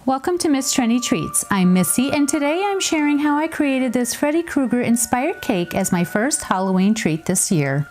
Welcome to Miss Trendy Treats. I'm Missy and today I'm sharing how I created this Freddy Krueger inspired cake as my first Halloween treat this year.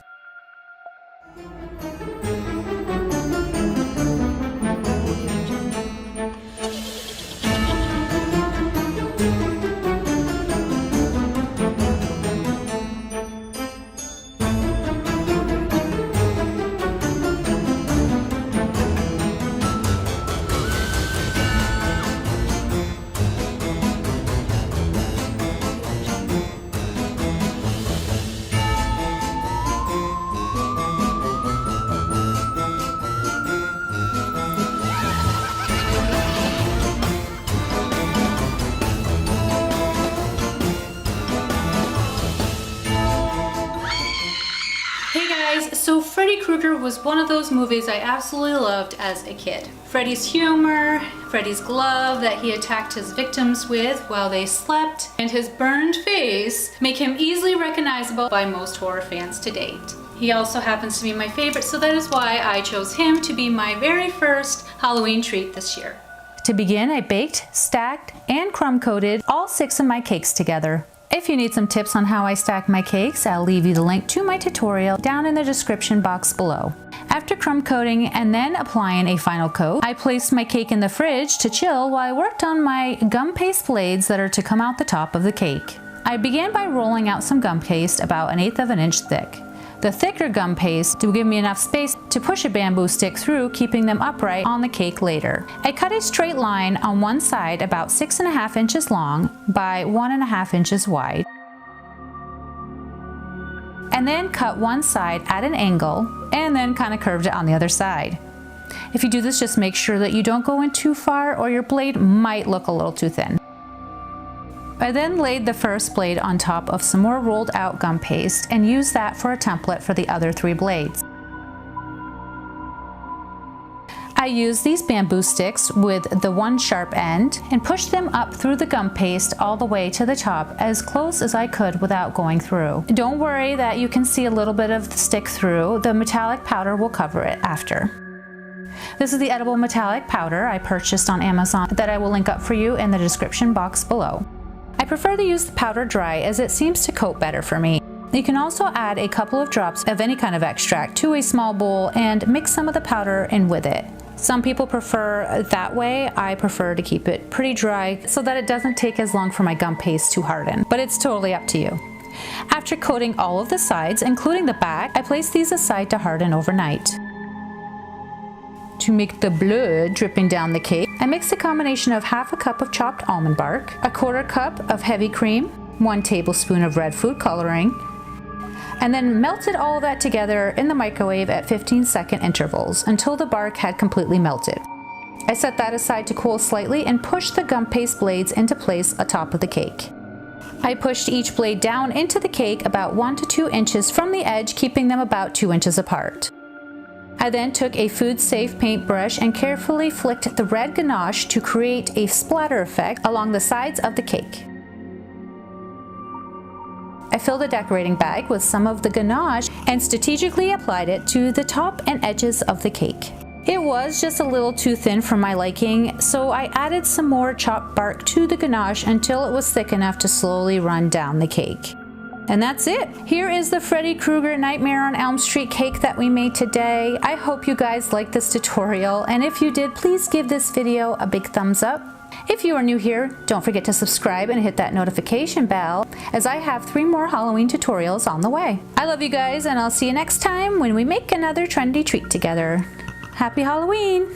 So Freddy Krueger was one of those movies I absolutely loved as a kid. Freddy's humor, Freddy's glove that he attacked his victims with while they slept, and his burned face make him easily recognizable by most horror fans to date. He also happens to be my favorite, so that is why I chose him to be my very first Halloween treat this year. To begin, I baked, stacked, and crumb coated all 6 of my cakes together. If you need some tips on how I stack my cakes, I'll leave you the link to my tutorial down in the description box below. After crumb coating and then applying a final coat, I placed my cake in the fridge to chill while I worked on my gum paste blades that are to come out the top of the cake. I began by rolling out some gum paste about 1/8 of an inch thick. The thicker gum paste will give me enough space to push a bamboo stick through, keeping them upright on the cake later. I cut a straight line on one side about 6.5 inches long by 1.5 inches wide. And then cut one side at an angle and then kind of curved it on the other side. If you do this, just make sure that you don't go in too far or your blade might look a little too thin. I then laid the first blade on top of some more rolled out gum paste and used that for a template for the other 3 blades. I used these bamboo sticks with the one sharp end and pushed them up through the gum paste all the way to the top as close as I could without going through. Don't worry that you can see a little bit of the stick through. The metallic powder will cover it after. This is the edible metallic powder I purchased on Amazon that I will link up for you in the description box below. I prefer to use the powder dry as it seems to coat better for me. You can also add a couple of drops of any kind of extract to a small bowl and mix some of the powder in with it. Some people prefer that way. I prefer to keep it pretty dry so that it doesn't take as long for my gum paste to harden, but it's totally up to you. After coating all of the sides, including the back, I place these aside to harden overnight. To make the blood dripping down the cake, I mixed a combination of 1/2 cup of chopped almond bark, 1/4 cup of heavy cream, 1 tablespoon of red food coloring, and then melted all of that together in the microwave at 15-second intervals until the bark had completely melted. I set that aside to cool slightly and pushed the gum paste blades into place atop of the cake. I pushed each blade down into the cake about 1 to 2 inches from the edge, keeping them about 2 inches apart. I then took a food-safe paintbrush and carefully flicked the red ganache to create a splatter effect along the sides of the cake. I filled a decorating bag with some of the ganache and strategically applied it to the top and edges of the cake. It was just a little too thin for my liking, so I added some more chopped bark to the ganache until it was thick enough to slowly run down the cake. And that's it. Here is the Freddy Krueger Nightmare on Elm Street cake that we made today. I hope you guys liked this tutorial, and if you did, please give this video a big thumbs up. If you are new here, don't forget to subscribe and hit that notification bell, as I have 3 more Halloween tutorials on the way. I love you guys, and I'll see you next time when we make another trendy treat together. Happy Halloween!